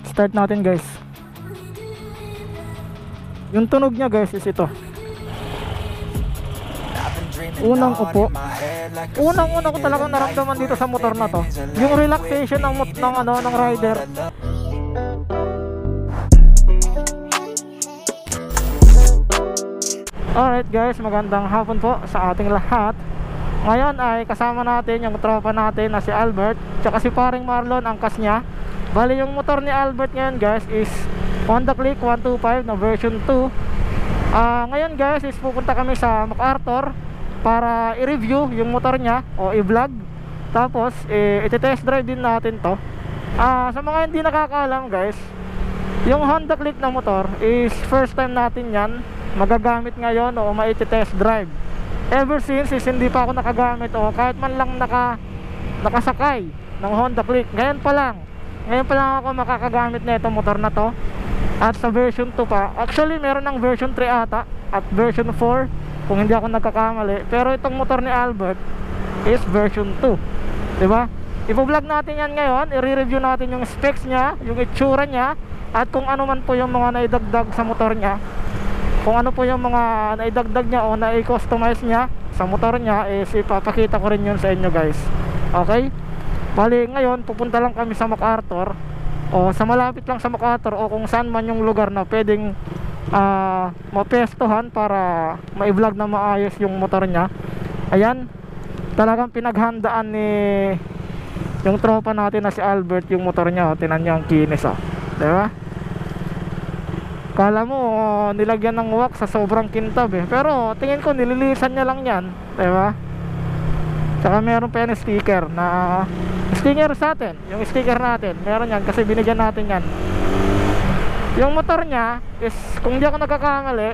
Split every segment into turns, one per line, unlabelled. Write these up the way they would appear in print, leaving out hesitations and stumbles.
Start natin guys. Yung tunog niya guys is ito. Unang upo. Unang-una ko talagang naramdaman dito sa motor na to, yung relaxation ng rider. Alright guys, magandang hapon po sa ating lahat. Ngayon ay kasama natin yung tropa natin na si Albert, tsaka si paring Marlon, angkas niya. Bali yung motor ni Albert ngayon guys is Honda Click 125 na version 2. Ngayon guys is pupunta kami sa MacArthur para i-review yung motor niya o i-vlog. Tapos iti-test drive din natin to. Sa mga hindi nakakaalam guys, yung Honda Click na motor is first time natin yan magagamit ngayon o maiti-test drive. Ever since is hindi pa ako nakagamit o kahit man lang nakasakay ng Honda Click. Ngayon pa lang ako makakagamit na itong motor na to. At sa version 2 pa. Actually meron ng version 3 ata at version 4 kung hindi ako nagkakamali. Pero itong motor ni Albert is version 2, diba? Ipo-vlog natin yan ngayon. I-review natin yung specs niya, yung itsura niya, at kung ano man po yung mga naidagdag sa motor niya. Kung ano po yung mga naidagdag niya o nai-customize niya sa motor niya, is ipapakita ko rin yun sa inyo guys. Okay? Bali ngayon pupunta lang kami sa MacArthur, o sa malapit lang sa MacArthur, o kung saan man yung lugar na pwedeng mapestohan para ma-vlog na maayos yung motor niya. Ayan, talagang pinaghandaan ni yung tropa natin na si Albert yung motor niya. Tinan niyo ang kinis, diba? Kala mo nilagyan ng wax sa sobrang kintab pero tingin ko nililisan niya lang yan, diba? Saka meron pa yan sticker na sticker sa atin. Yung sticker natin meron yan kasi binigyan natin yan. Yung motor niya is, kung di ako nagkakamali,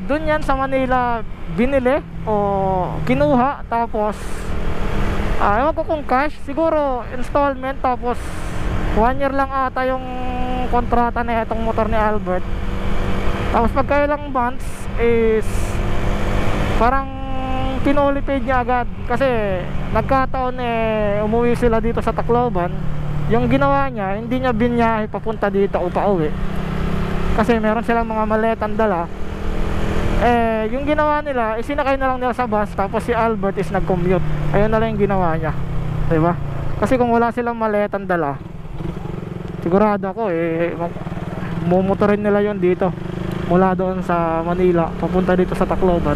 dun yan sa Manila binili o kinuha. Tapos ewan ko kung cash, siguro installment. Tapos 1 year lang ata yung kontrata na itong motor ni Albert. Tapos pagkailang months is parang pinoli-paid niya agad. Kasi nagkataon umuwi sila dito sa Tacloban. Yung ginawa niya, hindi niya binyahe papunta dito o pauwi, kasi meron silang mga maletang dala. Yung ginawa nila, isinakay na lang nila sa bus. Tapos si Albert is nag-commute. Ayun na lang yung ginawa niya, diba? Kasi kung wala silang maletang dala, sigurado ako mumotorin nila yon dito mula doon sa Manila papunta dito sa Tacloban.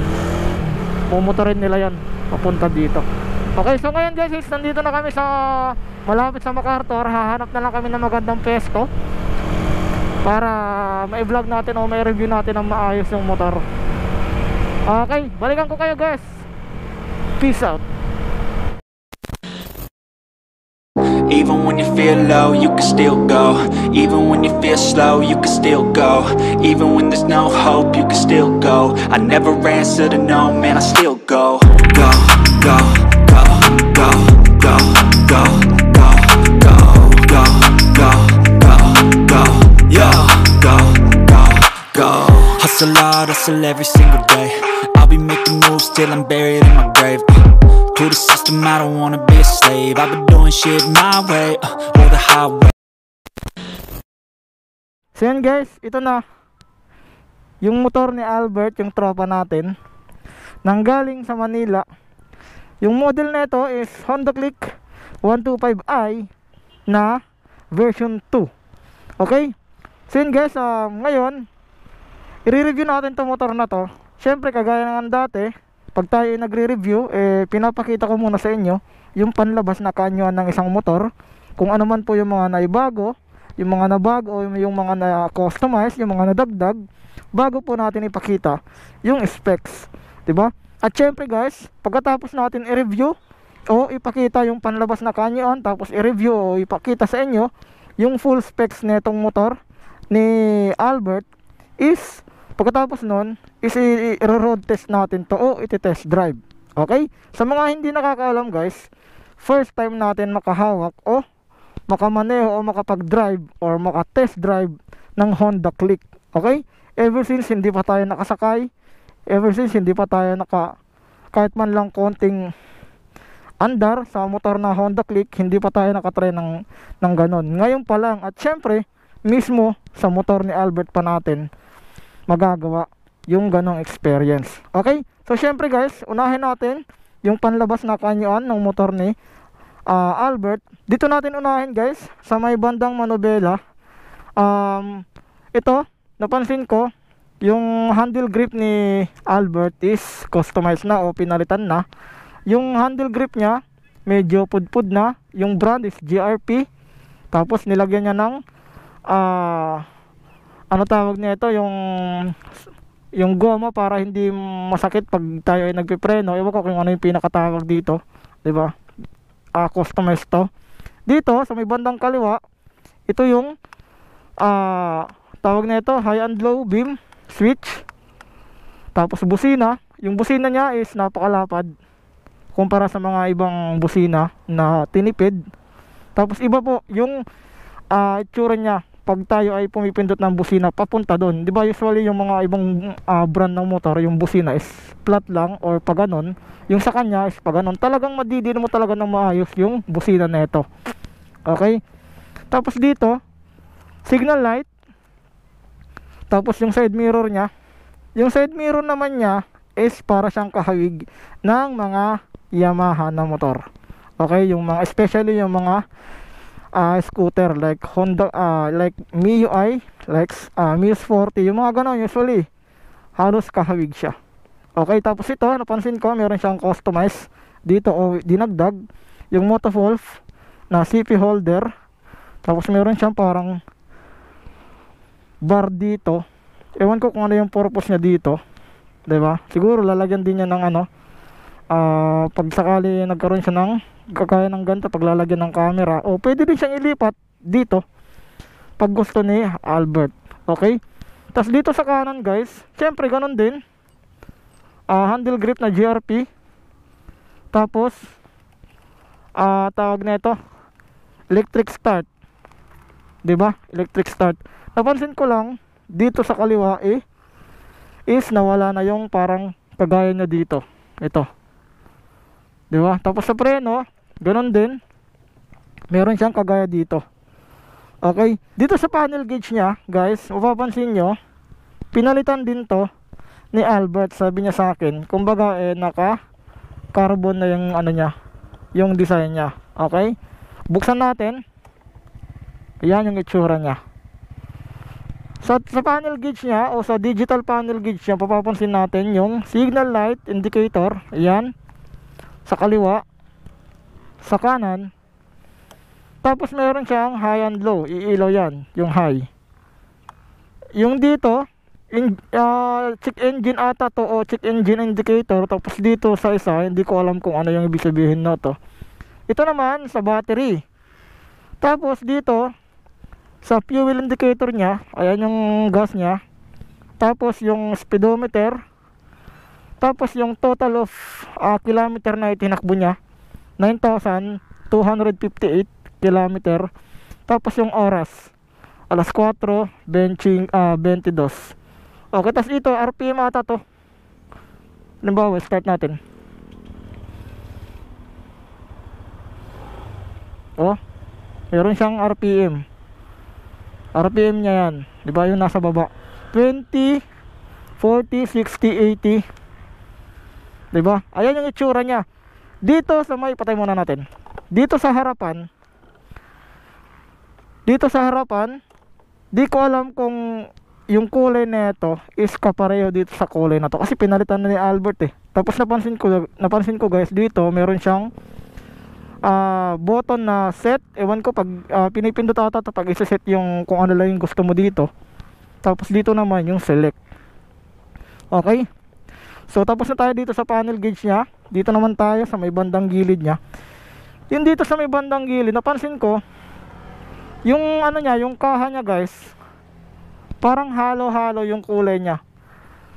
Mumotorin nila yon papunta dito. Okay, so ngayon guys is nandito na kami sa malapit sa MacArthur. Hahanap na lang kami ng magandang pesto para ma-vlog natin o ma-review natin ng maayos yung motor. Okay, balikan ko kayo guys. Peace out.
Even when you feel low, you can still go. Even when you feel slow, you can still go. Even when there's no hope, you can still go. I never answer to no, man, I still go. Go, go, go, go, go, go, go, go, go, go, go, go, yo, go, go, go. Hustle hard, hustle every single day. I'll be making moves till I'm buried in my grave. To the system, I don't wanna be a slave. I've been doing shit my way, or the highway.
So yan guys, ito na yung motor ni Albert, yung tropa natin, nanggaling sa Manila. Yung model na ito is Honda Click 125i na version 2. Okay? So yun guys, ngayon i-review natin itong motor na to. Siyempre kagaya ng dati, pag tayo nagre-review, pinapakita ko muna sa inyo yung panlabas na kanyuan ng isang motor. Kung ano man po yung mga naibago, yung mga nabago, o yung mga na-customize, yung mga nadagdag, bago po natin ipakita yung specs, diba? At syempre guys, pagkatapos natin i-review o ipakita yung panlabas na kanyuan, tapos i-review o ipakita sa inyo yung full specs netong motor ni Albert, is pagkatapos nun is i-road test natin to o iti-test drive. Okay? Sa mga hindi nakakaalam guys, first time natin makahawak o makamaneho o makapag-drive or maka-test drive ng Honda Click. Okay? Ever since hindi pa tayo nakasakay, ever since hindi pa tayo kahit man lang konting andar sa motor na Honda Click, hindi pa tayo nakatry ng ganon. Ngayon pa lang, at syempre mismo sa motor ni Albert pa natin magagawa yung ganong experience. Okay, so syempre guys, unahin natin yung panlabas na kanyuan ng motor ni Albert. Dito natin unahin guys sa may bandang manubela. Ito, napansin ko yung handle grip ni Albert is customized na o pinalitan na. Yung handle grip niya medyo pudpud na. Yung brand is GRP. Tapos nilagyan niya ng ano tawag niya ito, yung goma para hindi masakit pag tayo ay nagpipreno. Ewan ko kung ano yung pinakatawag dito, 'di ba? Customized to. Dito sa may bandang kaliwa, ito yung tawag na ito, high and low beam switch. Tapos busina, yung busina niya is napakalapad kumpara sa mga ibang busina na tinipid. Tapos iba po yung itsura niya pag tayo ay pumipindot ng busina papunta doon. 'Di ba usually yung mga ibang brand ng motor, yung busina is flat lang or pa ganon. Yung sa kanya is pa ganon. Talagang madidiin mo talaga ng maayos yung busina na ito. Okay? Tapos dito, signal light. Tapos yung side mirror niya. Yung side mirror naman niya is para siyang kahawig ng mga Yamaha na motor. Okay? Yung mga, especially yung mga scooter like Honda, like MIUI, like Mius 40, yung mga ganon usually halos kahawig siya. Okay, tapos ito napansin ko meron siyang customized dito o dinagdag yung Motovolf na CP holder. Tapos meron siyang parang bar dito. Ewan ko kung ano yung purpose niya dito, 'di ba? Siguro lalagyan din niya ng ano, pag sakali nagkaroon siya ng kagaya ng ganito, paglalagyan ng camera, o pwede din siyang ilipat dito pag gusto ni Albert. Okay, tapos dito sa kanan guys, syempre ganun din, handle grip na GRP. Tapos tawag na ito electric start, 'di ba? Electric start. Napansin ko lang dito sa kaliwa is nawala na yung parang kagaya niya dito, ito, 'di ba? Tapos sa preno ganon din, meron siyang kagaya dito. Okay, dito sa panel gauge niya guys, mapapansin nyo pinalitan din to ni Albert. Sabi niya sa akin, kumbaga naka carbon na yung ano niya, yung design niya. Okay, buksan natin. Ayan yung itsura niya. Sa panel gauge niya o sa digital panel gauge niya, papapansin natin yung signal light indicator. Ayan, sa kaliwa, sa kanan. Tapos meron siyang high and low, iilaw yan, yung high. Yung dito check engine ata to o check engine indicator. Tapos dito sa isa, hindi ko alam kung ano yung ibig sabihin na to. Ito naman sa battery. Tapos dito sa fuel indicator nya, ayan yung gas nya. Tapos yung speedometer. Tapos yung total of kilometer na itinakbo nya, 9,258 kilometer. Tapos yung oras, alas 4:22. Okay, tapos ito RPM ata to. Halimbawa, start natin. Oh, meron siyang RPM. RPM niya yan, di ba, yung nasa baba, 20, 40, 60, 80. Di ba? Ayan yung itsura niya. Dito sa may, patay muna natin. Dito sa harapan, di ko alam kung yung kulay na ito is kapareho dito sa kulay na to, kasi pinalitan na ni Albert Tapos napansin ko guys, dito meron siyang button na set. Ewan ko pag pinipindot ata to pag isa-set yung kung ano lang yung gusto mo dito. Tapos dito naman yung select. Okay, so tapos na tayo dito sa panel gauge nya. Dito naman tayo sa may bandang gilid nya. Yung dito sa may bandang gilid, napansin ko yung ano nya, yung kaha nya guys, parang halo-halo yung kulay nya.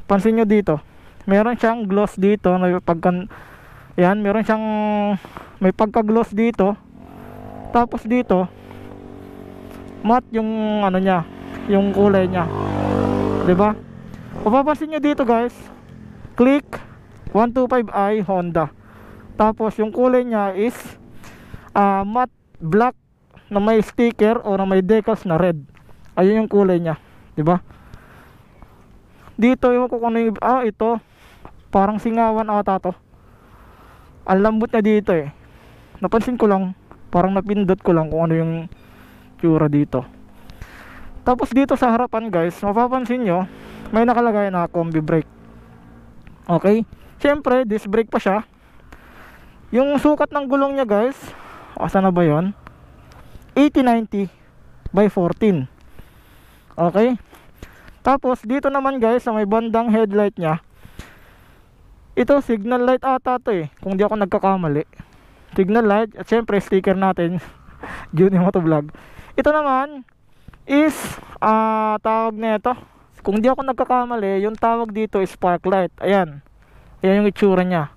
Pansin nyo dito, meron siyang gloss dito na yan, meron siyang may pagka-gloss dito. Tapos dito matte yung ano nya, yung kulay nya, 'di ba? Mapapansin niyo dito guys, Click 125i Honda. Tapos yung kulay niya is matte black na may sticker o na may decals na red. Ayun yung kulay niya, 'di ba? Dito yung kung ano yung, ito parang singawan ata to. Ang lambot na dito eh. Napansin ko lang, parang napindot ko lang kung ano yung tsura dito. Tapos dito sa harapan guys, mapapansin nyo, may nakalagay na combi brake. Okay, syempre disc brake pa siya. Yung sukat ng gulong nya guys, asa na ba yon? 80/90 by 14. Okay. Tapos dito naman guys, sa may bandang headlight nya, ito signal light ata to eh, kung di ako nagkakamali. Signal light at syempre sticker natin Junior Motovlog. Ito naman is tawag nito, kung di ako nagkakamali, yung tawag dito is spark light. Ayan. Ayan yung itsura nya.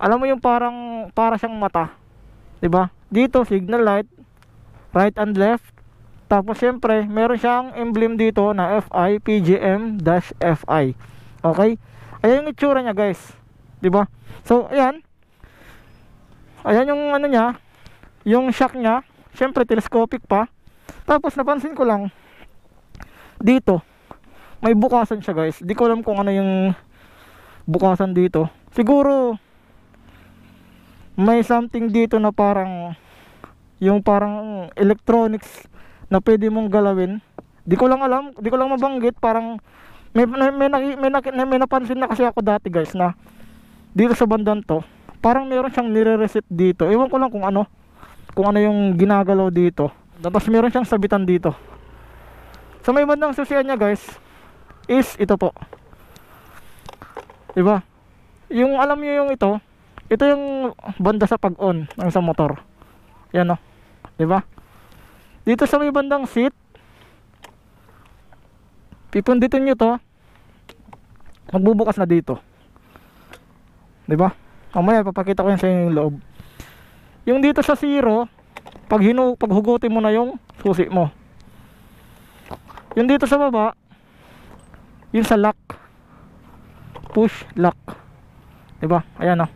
Alam mo yung para siyang mata, 'di ba? Dito signal light, right and left. Tapos syempre, meron siyang emblem dito na FI PGM-FI. Okay? Ayan yung itsura niya, guys. 'Di ba? So, ayan. Ayan yung ano niya, yung shock niya, syempre telescopic pa. Tapos napansin ko lang dito, may bukasan siya, guys. Di ko alam kung ano yung bukasan dito. Siguro may something dito na parang yung parang electronics na pwede mong galawin. Di ko lang alam, di ko lang mabanggit. Parang may napansin na kasi ako dati guys, na dito sa bandang to parang meron siyang nire-reset dito. Ewan ko lang kung ano yung ginagalaw dito. Tapos meron siyang sabitan dito. Sa may bandang susian niya guys is ito po, diba? Yung alam niyo yung ito yung banda sa pag-on ng sa motor. Yan o, diba? Dito sa may bandang seat, pipunditin nyo to, magbubukas na dito, diba? Mamaya papakita ko yan sa inyo yung loob. Yung dito sa zero, paghugutin mo na yung susi mo. Yung dito sa baba, yung sa lock, push lock, diba? Ayan o.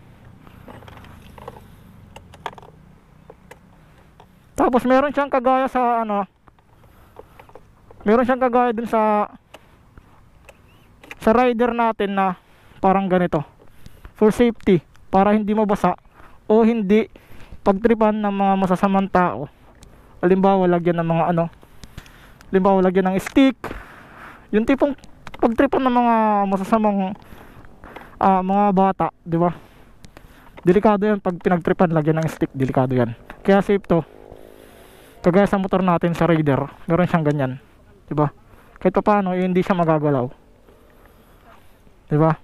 Tapos meron siyang kagaya sa ano, meron siyang kagaya dun sa rider natin na parang ganito, for safety, para hindi mabasa o hindi pagtripan ng mga masasamang tao. Halimbawa lagyan ng mga ano, halimbawa lagyan ng stick, yung tipong pagtripan ng mga masasamang mga bata, di ba? Delikado yan pag pinagtripan, lagyan ng stick, delikado yan. Kaya safe to. Kagaya sa motor natin sa Raider, meron siyang ganyan, 'di ba? Kahit paano hindi siya magagalaw. 'Di ba?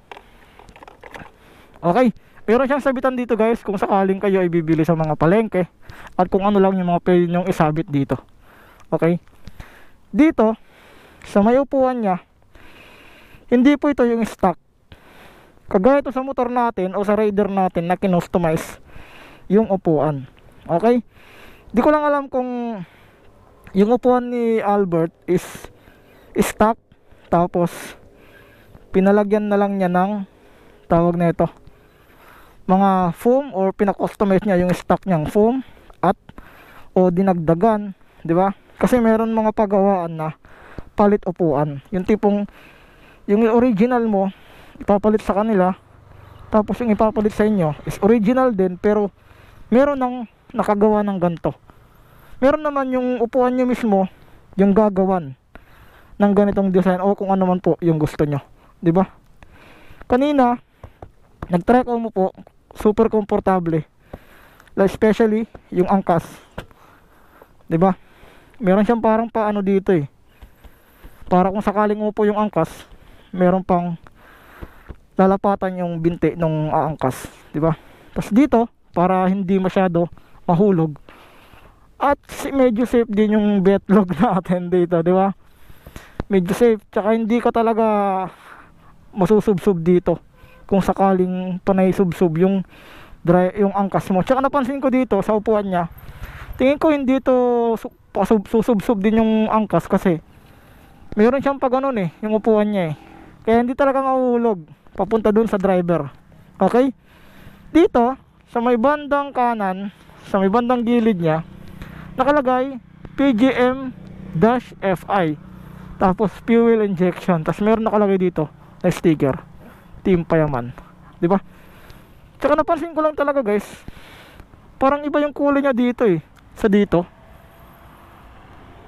Okay, meron siyang sabitan dito guys kung sakaling kayo ay bibili sa mga palengke at kung ano lang yung mga pwede nyong isabit dito. Okay? Dito sa may upuan niya, hindi po ito yung stock. Kagaya ito sa motor natin o sa Raider natin na kinostomize yung upuan. Okay? Di ko lang alam kung yung upuan ni Albert is stock, tapos pinalagyan na lang niya ng tawag na ito, mga foam, or pinakustomize niya yung stock niyang foam at o dinagdagan, di ba? Kasi meron mga pagawaan na palit upuan, yung tipong yung original mo ipapalit sa kanila, tapos yung ipapalit sa inyo is original din pero meron ng nakagawa ng ganto. Meron naman yung upuan nyo mismo yung gagawan ng ganitong design o kung ano man po yung gusto nyo, di ba? Kanina nag-try ko mo po, super komportable, especially yung angkas, di ba? Meron siyang parang paano dito eh, para kung sakaling upo yung angkas, meron pang lalapatan yung binti nung aangkas, di ba? Tapos dito para hindi masyado mahulog at medyo safe din yung betlog natin dito, di ba? Medyo safe, tsaka hindi ka talaga masusubsub dito kung sakaling panay subsub yung angkas mo. Tsaka napansin ko dito sa upuan niya, tingin ko hindi to susubsub din yung angkas kasi meron siyang pag ganun eh, yung upuan niya eh, kaya hindi talaga mahuhulog papunta dun sa driver. Okay? Dito sa may bandang kanan, sa may bandang gilid niya, nakalagay PGM-FI, tapos fuel injection, tapos meron nakalagay dito na sticker Team Payaman, di ba? Tsaka napansin ko lang talaga guys, parang iba yung kulay niya dito sa dito.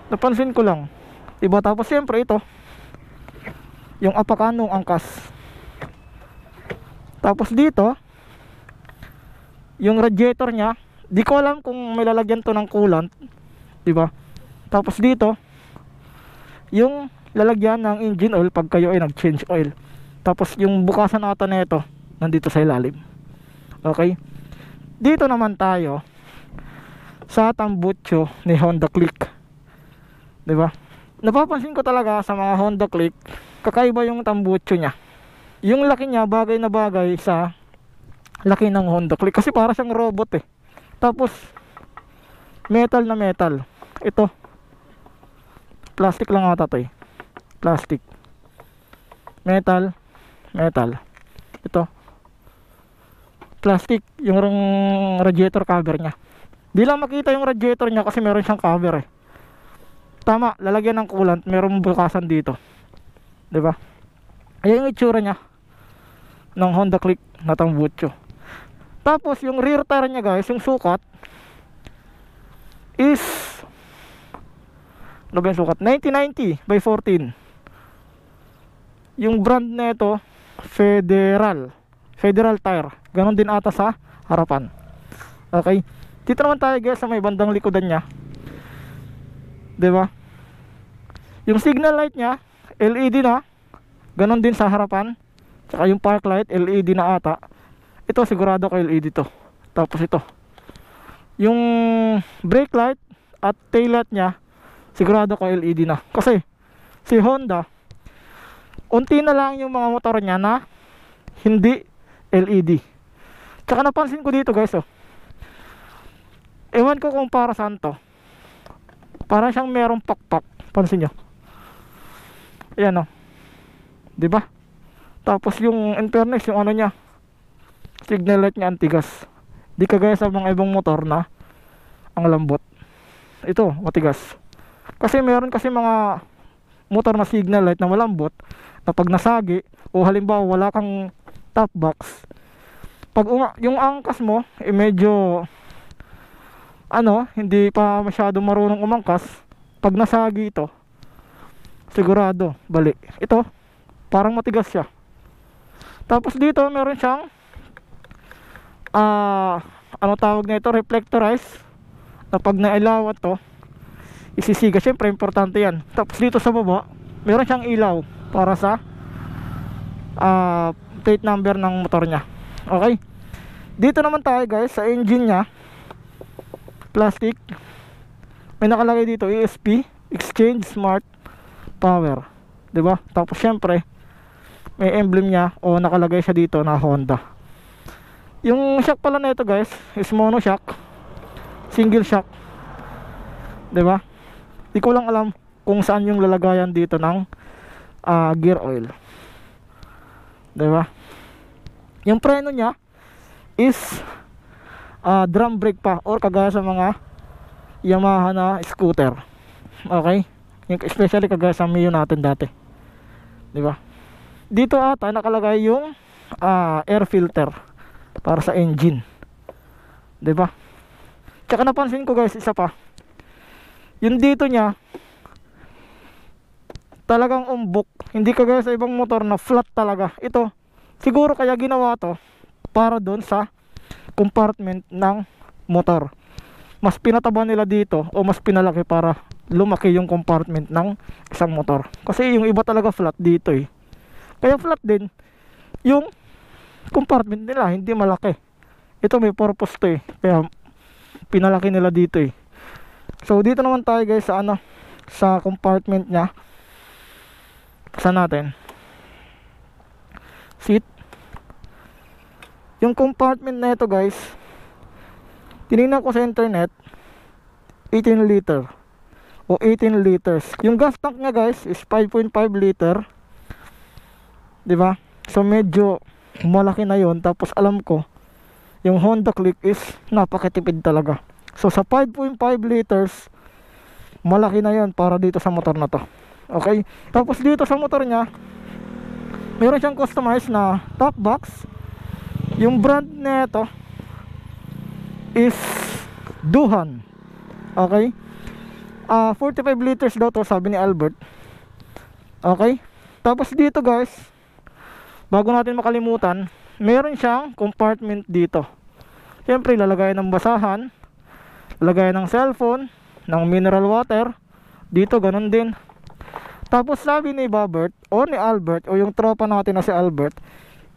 Napansin ko lang, diba? Tapos siyempre ito, yung apakanong angkas. Tapos dito, yung radiator niya, di ko alam kung may lalagyan to ng coolant, diba? Tapos dito, yung lalagyan ng engine oil pag kayo ay nag-change oil. Tapos yung bukasan ata nito nandito sa ilalim. Okay? Dito naman tayo sa tambucho ni Honda Click. 'Di ba? Napapansin ko talaga sa mga Honda Click, kakaiba yung tambucho niya. Yung laki niya bagay na bagay sa laki ng Honda Click kasi para siyang robot Tapos metal na metal. Ito plastic lang ata to plastic. Metal. Ito plastic, yung radiator cover niya. Di lang makita yung radiator niya kasi meron siyang cover Tama, lalagyan ng coolant, merong bukasan dito. 'Di ba? Ayan yung itsura niya ng Honda Click na tambucho. Tapos yung rear tire niya guys, yung sukat is ano ba yung sukat? 90/90 by 14. Yung brand na ito Federal Tire. Ganon din ata sa harapan. Okay. Dito naman tayo guys sa may bandang likodan niya. 'Di ba? Yung signal light niya LED na. Ganon din sa harapan. Saka yung park light LED na ata. Ito sigurado ko LED to. Tapos ito. Yung brake light at tail light niya sigurado ko LED na. Kasi si Honda, unti na lang yung mga motor niya na hindi LED. Tsaka napansin ko dito guys ewan ko kung para saan to, para siyang merong pakpak. Pansin nyo, ayan diba? Tapos yung in fairness, yung ano niya, signal light niya antigas. Di kagaya sa mga ibang motor na ang lambot. Ito matigas. Kasi meron kasi mga motor na signal light na malambot, na pag nasagi o halimbawa wala kang top box, pag yung angkas mo medyo hindi pa masyado marunong umangkas, pag nasagi ito sigurado bali. Ito parang matigas siya. Tapos dito meron siyang ano tawag na ito, reflectorized, na pag nailawan to isisiga. Syempre importante yan. Tapos dito sa baba meron siyang ilaw para sa plate number ng motor niya. Okay, dito naman tayo guys sa engine niya. Plastic, may nakalagay dito ESP, Exchange Smart Power, 'di ba? Tapos syempre may emblem niya o nakalagay siya dito na Honda. Yung shock pala na ito guys is mono shock, single shock, 'di ba? Di ko lang alam kung saan yung lalagayan dito ng gear oil, 'di ba? Yung preno niya is drum brake pa, or kagaya sa mga Yamaha na scooter. Okay? Especially kagaya sa Mio natin dati, 'di ba? Dito ata nakalagay yung air filter para sa engine, 'di ba? Tsaka napansin ko guys, isa pa, yung dito niya talagang umbok, hindi kagaya sa ibang motor na flat talaga. Ito siguro kaya ginawa to para doon sa compartment ng motor. Mas pinataba nila dito o mas pinalaki para lumaki yung compartment ng isang motor. Kasi yung iba talaga flat dito Kaya flat din yung compartment nila, hindi malaki. Ito may purpose to kaya pinalaki nila dito So dito naman tayo guys sa sa compartment nya. Saan natin? Seat. Yung compartment na ito guys, tinignan ko sa internet, 18 liter o 18 liters. Yung gas tank nya guys is 5.5 liter, 'di ba? So medyo malaki na yon. Tapos alam ko yung Honda Click is napakatipid talaga. So sa 5.5 liters, malaki na yon para dito sa motor na to. Okay, tapos dito sa motor nya, meron siyang customized na top box. Yung brand nito is Duhan. Okay, 45 liters daw to, sabi ni Albert. Okay, tapos dito guys, bago natin makalimutan, meron siyang compartment dito. Siyempre lalagay ng basahan, lalagay ng cellphone, ng mineral water. Dito ganun din. Tapos sabi ni Babert o ni Albert, o yung tropa natin na si Albert,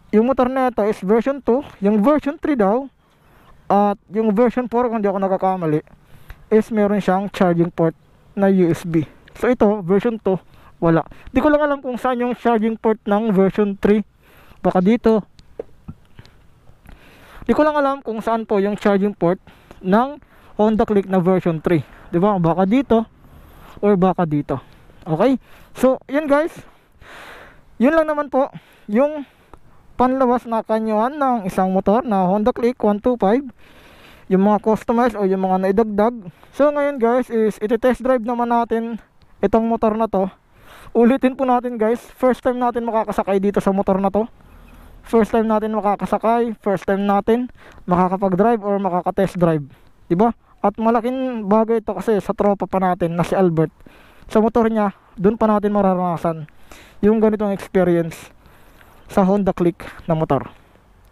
yung motor na ito is version 2. Yung version 3 daw, at yung version 4 kung di ako nakakamali, is meron siyang charging port na USB. So ito, version 2, wala. Di ko lang alam kung saan yung charging port ng version 3. Baka dito. Di ko lang alam kung saan po yung charging port ng Honda Click na version 3. Diba? Baka dito or baka dito. Okay? So, yun guys. Yun lang naman po yung panlawas na kanyuhan ng isang motor na Honda Click 125. Yung mga customized o yung mga naidagdag. So, ngayon guys is iti-test drive naman natin itong motor na to. Ulitin po natin guys, first time natin makakasakay dito sa motor na to. First time natin makakasakay, first time natin makakapag-drive or makaka-test drive, diba? At malaking bagay ito kasi sa tropa pa natin na si Albert. Sa motor niya, dun pa natin mararanasan yung ganitong experience sa Honda Click na motor.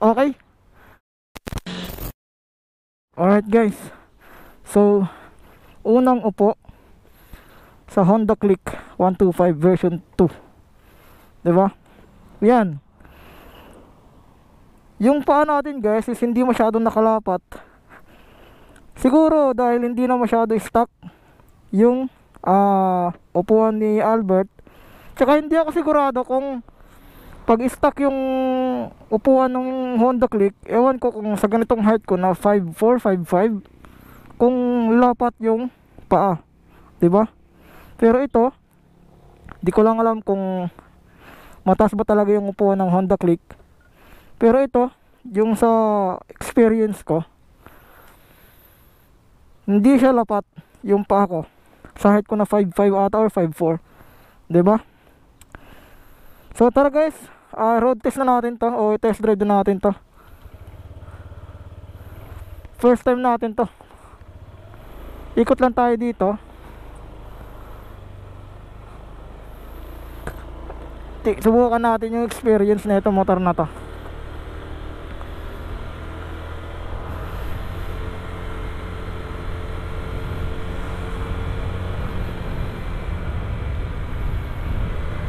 Okay? Alright guys. So, unang upo sa Honda Click 125 version 2. Diba? Yan. Yung paa natin guys is hindi masyadong nakalapat. Siguro dahil hindi na masyado stock yung upuan ni Albert. Tsaka hindi ako sigurado kung pag stock yung upuan ng Honda Click, ewan ko kung sa ganitong height ko na 5'4", 5'5", kung lapat yung paa, diba? Pero ito, di ko lang alam kung mataas ba talaga yung upuan ng Honda Click. Pero ito, yung sa experience ko, hindi siya lapat yung paa ko. Sa height ko na 5'5" ata or 5'4", diba? So tara guys, road test na natin to, o test drive na natin to. First time natin to. Ikot lang tayo dito. Subukan natin yung experience na itong motor na to.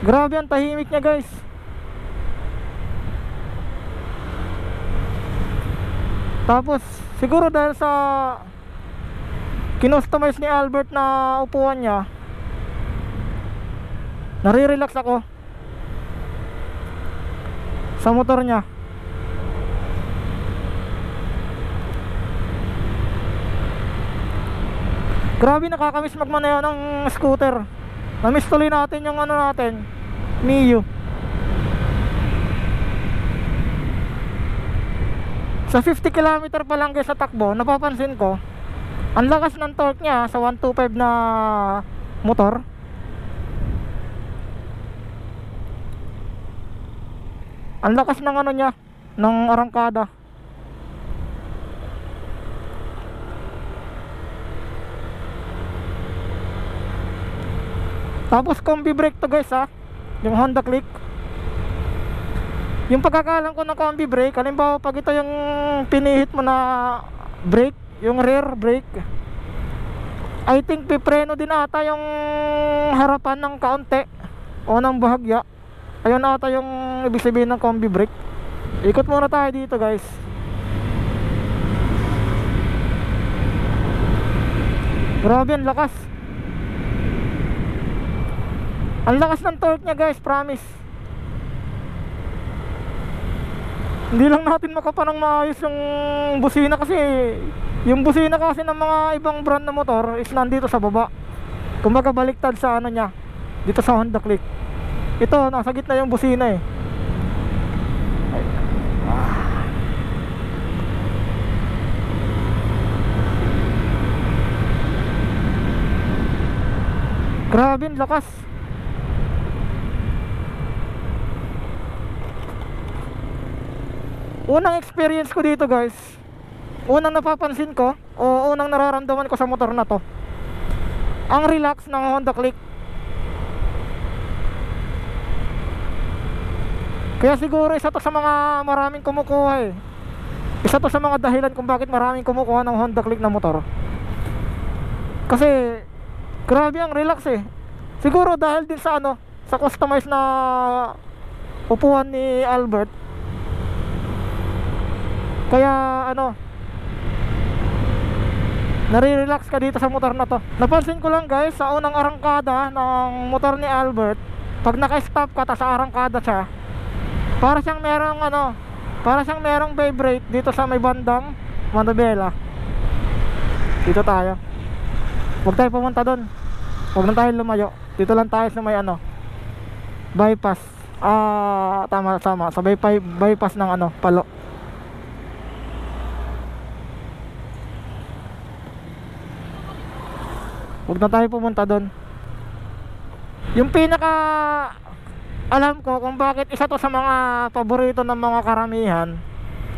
Grabe ang tahimik niya guys. Tapos siguro dahil sa kinustomize ni Albert na upuan niya, nare-relax ako sa motor niya. Grabe, nakakamiss magmaneho ng scooter. Namiss tuloy natin yung ano natin, Mio. Sa 50 km pa lang guys sa takbo, napapansin ko ang lakas ng torque niya sa 125 na motor. Ang lakas ng ano niya, ng arangkada. Tapos combi brake to guys ha, yung Honda Click. Yung pagkakalam ko ng combi brake, halimbawa pag ito yung pinihit mo na brake, yung rear brake, I think pipreno din ata yung harapan ng kaunti o ng bahagya. Ayun ata yung ibig sabihin ng combi brake. Ikot muna tayo dito guys. Grabe ang lakas. Ang lakas ng torque niya guys, promise. Hindi lang natin makapanang maayos yung busina kasi yung busina kasi ng mga ibang brand na motor is nandito sa baba. Kumbaga baliktad sa ano niya, dito sa Honda Click. Ito, nasa gitna yung busina eh. Grabe ang lakas. Unang experience ko dito guys, unang napapansin ko o unang nararamdaman ko sa motor na to, ang relax ng Honda Click. Kaya siguro isa to sa mga maraming kumukuha Isa to sa mga dahilan kung bakit maraming kumukuha ng Honda Click na motor. Kasi grabe ang relax Siguro dahil din sa sa customized na upuan ni Albert. Kaya nare-relax ka dito sa motor na to. Napansin ko lang guys, sa unang arangkada ng motor ni Albert, pag naka-stop ka ta sa arangkada siya, para siyang merong vibrate dito sa may bandang manubela. Dito tayo. Huwag tayo pumunta doon. Huwag na tayo lumayo. Dito lang tayo sa may bypass. Tama. Sa bypass ng Palo. Huwag na tayo pumunta doon. Yung pinaka alam ko kung bakit isa to sa mga paborito ng mga karamihan,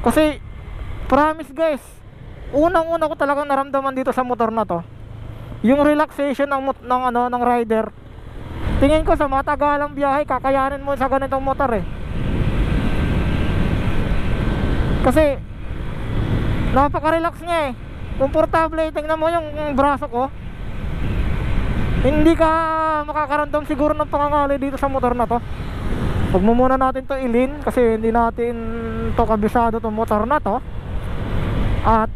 kasi promise guys, unang-una ko talagang naramdaman dito sa motor na to yung relaxation ng rider. Tingin ko sa matagalang biyahe kakayanin mo sa ganitong motor kasi napaka-relax niya komportable. Tingnan mo yung braso ko, hindi ka makakaramdam siguro ng pangangali dito sa motor na to. Huwag mo muna natin to ilin kasi hindi natin to kabisado to motor na to, at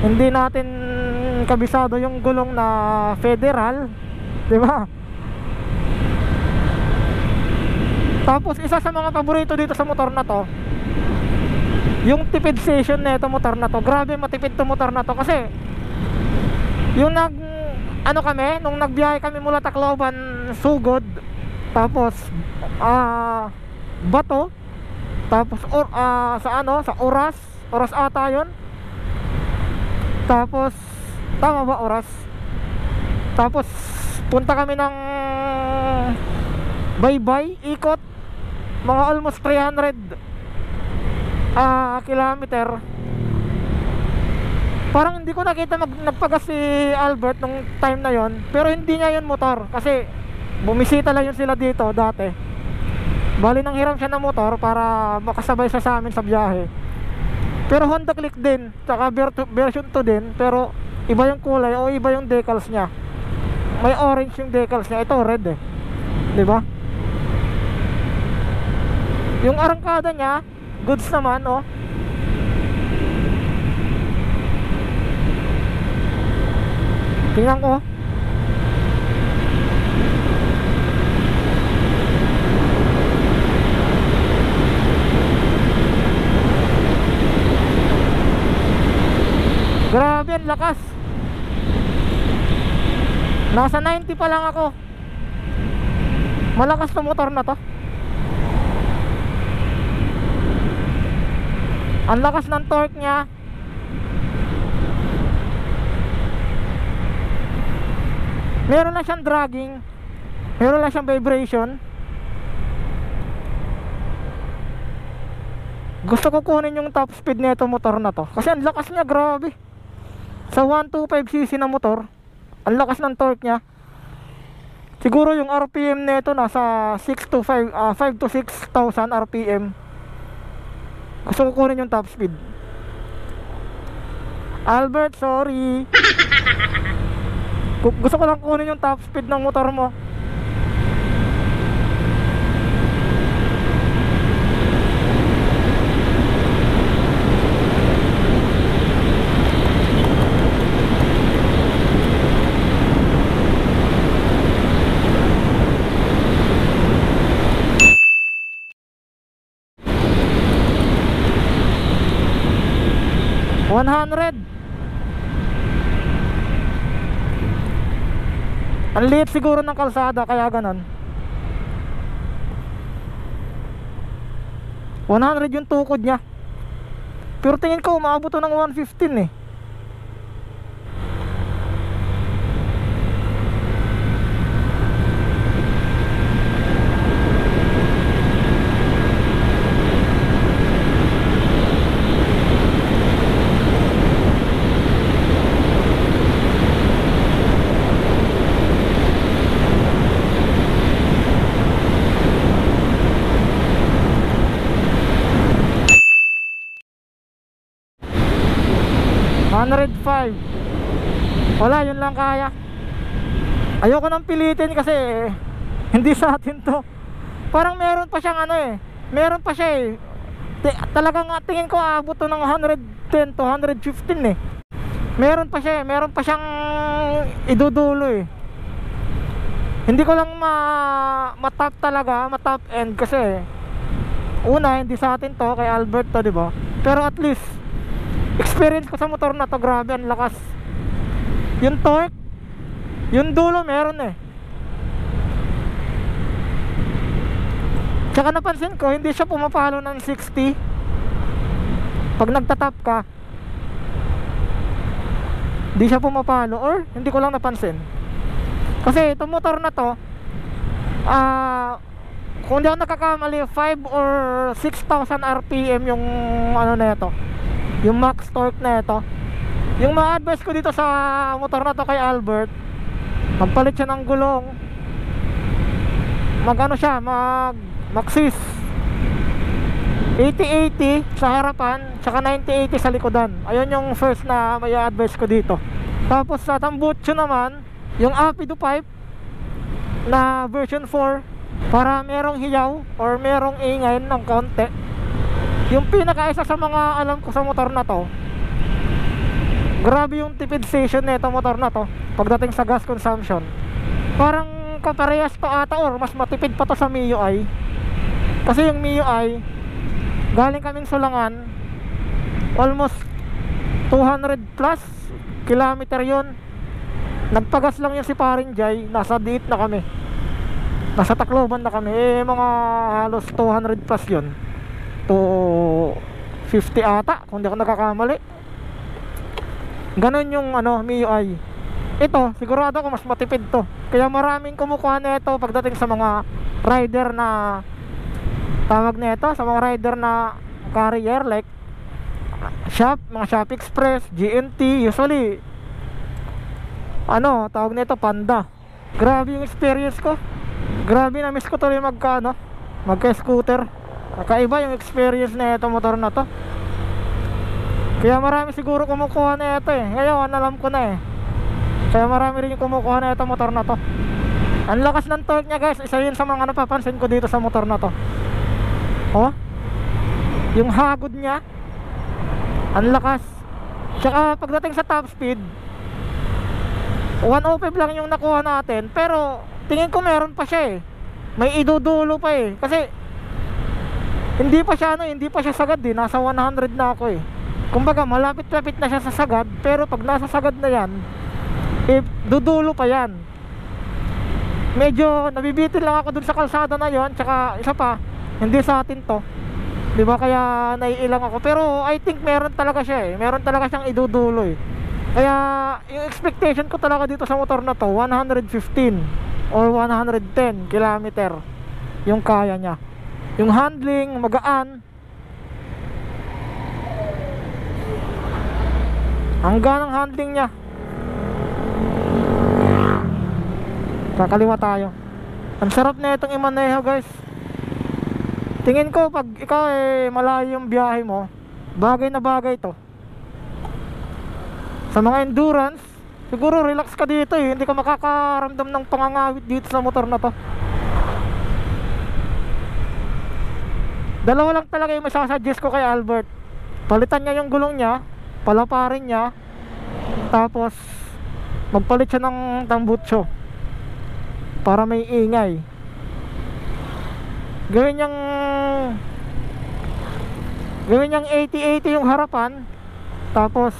hindi natin kabisado yung gulong na federal, di ba? Tapos isa sa mga paborito dito sa motor na to, yung tipid session na ito motor na to. Grabe matipid to motor na to kasi yung nung nagbiyahe kami mula Tacloban, Sugod, tapos Bato, tapos sa Oras ata yun. Tapos tama ba Oras? Tapos punta kami ng Baybay, ikot mga almost 300 kilometer. Parang hindi ko nakita nagpagas si Albert nung time na yon, pero hindi niya yun motor kasi bumisita lang yun sila dito dati. Bali nang hiram siya ng motor para makasabay siya sa amin sa biyahe. Pero Honda Click din, saka version 2 din, pero iba yung kulay o iba yung decals niya. May orange yung decals niya, ito red di ba? Yung arangkada niya goods naman tingnan ko. Grabe ang lakas. Nasa 90 pa lang ako. Malakas na motor na to. Ang lakas ng torque niya. Meron na siyang dragging, meron na siyang vibration. Gusto ko kunin yung top speed nito motor na to kasi ang lakas niya, grabe. Sa 125cc na motor, ang lakas ng torque niya. Siguro yung RPM nito nasa 5 to 6,000 RPM. Gusto ko kunin yung top speed. Albert, sorry. Gusto ko lang kunin yung top speed ng motor mo. Ang liit siguro ng kalsada kaya ganon. 100 yung tukod niya. Pero tingin ko umaabot to ng 115 Wala, yun lang kaya. Ayoko nang pilitin kasi hindi sa atin to. Parang meron pa siyang ano eh, meron pa siya eh. Talagang tingin ko aabot to ng 110 to 115 eh. Meron pa siya eh, meron pa siyang idudulo eh. Hindi ko lang ma-top talaga, ma-top end kasi una, hindi sa atin to, kay Albert to, di ba? Pero at least experience ko sa motor na to, grabe ang lakas. Yung torque, yung dulo meron eh. Tsaka napansin ko, hindi siya pumapalo ng 60 pag nagtatap ka. Hindi siya pumapalo, or hindi ko lang napansin. Kasi itong motor na to, kung hindi ako nakakamali, 5 or 6,000 RPM yung ano na ito, yung max torque na ito. Yung ma-advise ko dito sa motor na to kay Albert, magpalit siya ng gulong, mag-ano siya, mag-maxis 80-80 sa harapan, tsaka 90-80 sa likodan. Ayun yung first na may advice ko dito. Tapos sa tambucho naman, yung Apido pipe na version 4, para merong hiyaw or merong ingay ng konti. Yung pinakaisa sa mga alam ko sa motor na to, grabe yung tipid station nito motor na to pagdating sa gas consumption. Parang kaparehas to ata or mas matipid pa to sa MIUI. Kasi yung MIUI, galing kaming Sulangan, almost 200 plus kilometer yun. Nagpagas lang yun si Paring Jay, nasa diit na kami, nasa Tacloban na kami. Mga halos 200 plus yun, 250 ata kung di ako nakakamali. Ganon yung ano, MIUI. Ito, sigurado ko mas matipid to. Kaya maraming kumukuha na ito pagdating sa mga rider na tawag na ito, sa mga rider na carrier like Shop, mga Shop Express, GNT, usually ano, tawag na ito, Panda. Grabe yung experience ko. Grabe, na miss ko tuloy magka-scooter. Kakaiba yung experience na ito motor na to. Kaya marami siguro kumukuha na ito eh. Ngayon, alam ko na eh. Kaya marami rin yung kumukuha na ito motor na to. Ang lakas ng torque niya guys. Isa yun sa mga napapansin ko dito sa motor na to. Oh, yung hagod niya, ang lakas. Tsaka pagdating sa top speed, 105 lang yung nakuha natin. Pero tingin ko meron pa siya eh. May idudulo pa eh. Kasi hindi pa siya ano, hindi pa siya sagad eh. Nasa 100 na ako eh. Kumbaga malapit-lapit na siya sa sagad. Pero pag nasa sagad na yan, dudulo pa yan. Medyo nabibitin lang ako dun sa kalsada na yon. Tsaka isa pa, hindi sa atin to, diba? Kaya naiilang ako. Pero I think meron talaga siya eh. Meron talaga siyang idudulo eh. Kaya yung expectation ko talaga dito sa motor na to, 115 or 110 kilometer yung kaya niya. Yung handling, magaan. Ang ganang handling niya. Kakaliwa tayo. Ang sarap na itong imaneho guys. Tingin ko pag ikaw eh malayo yung biyahe mo, bagay na bagay to. Sa mga endurance, siguro relax ka dito eh. Hindi ka makakaramdam ng pangangawit dito sa motor na to. Dalawa lang talaga yung masasuggest ko kay Albert. Palitan niya yung gulong niya, palaparin niya, tapos magpalit siya ng tambutso para may ingay. Gawin niyang 80-80 yung harapan, tapos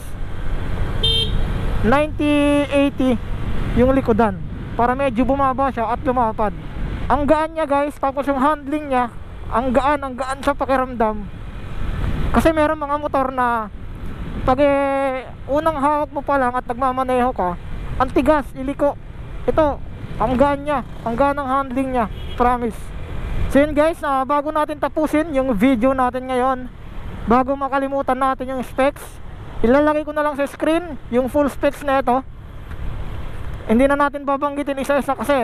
90-80 yung likodan, para medyo bumaba siya at lumapad. Ang gaan niya guys. Tapos yung handling niya, ang gaan sa pakiramdam. Kasi meron mga motor na pag unang hawak mo pa lang at nagmamaneho ka, ang tigas, iliko. Ito, ang gaan niya, ang gaan ng handling niya, promise. So yun guys, bago natin tapusin yung video natin ngayon, bago makalimutan natin yung specs, ilalagay ko na lang sa screen yung full specs na ito. Hindi na natin babanggitin isa-isa kasi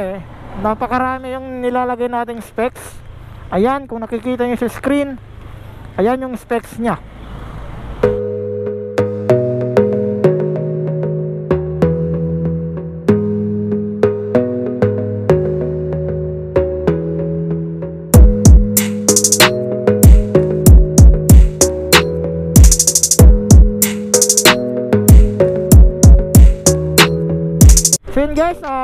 napakarami yung nilalagay nating specs. Ayan, kung nakikita nyo sa screen, ayan yung specs nya.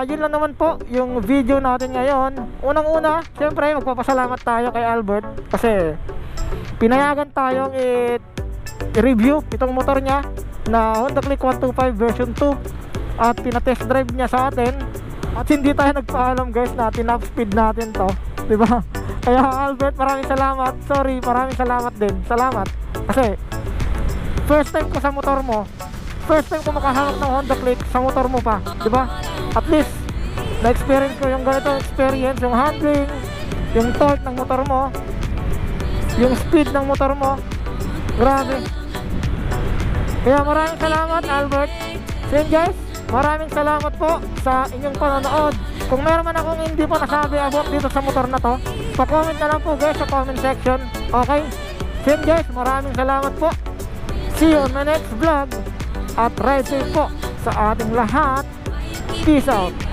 yun lang naman po yung video natin ngayon. Unang-una, syempre magpapasalamat tayo kay Albert kasi pinayagan tayong i-review itong motor niya na Honda Click 125 version 2 at pinatest drive niya sa atin at hindi tayo nagpaalam guys na tinap speed natin to, diba? Kaya Albert, maraming salamat. Sorry, maraming salamat din. Salamat kasi first time ko sa motor mo, first time ko makahawak ng Honda Click sa motor mo pa, diba? At least na-experience ko yung ganitong experience, yung handling, yung torque ng motor mo, yung speed ng motor mo. Grabe. Kaya maraming salamat Albert. So yun guys, maraming salamat po sa inyong panonood. Kung meron man akong hindi pa nasabi about dito sa motor na to, pa-comment na lang po guys sa comment section. Okay? So yun guys, maraming salamat po. See you on my next vlog. At ride safe po sa ating lahat. Peace out.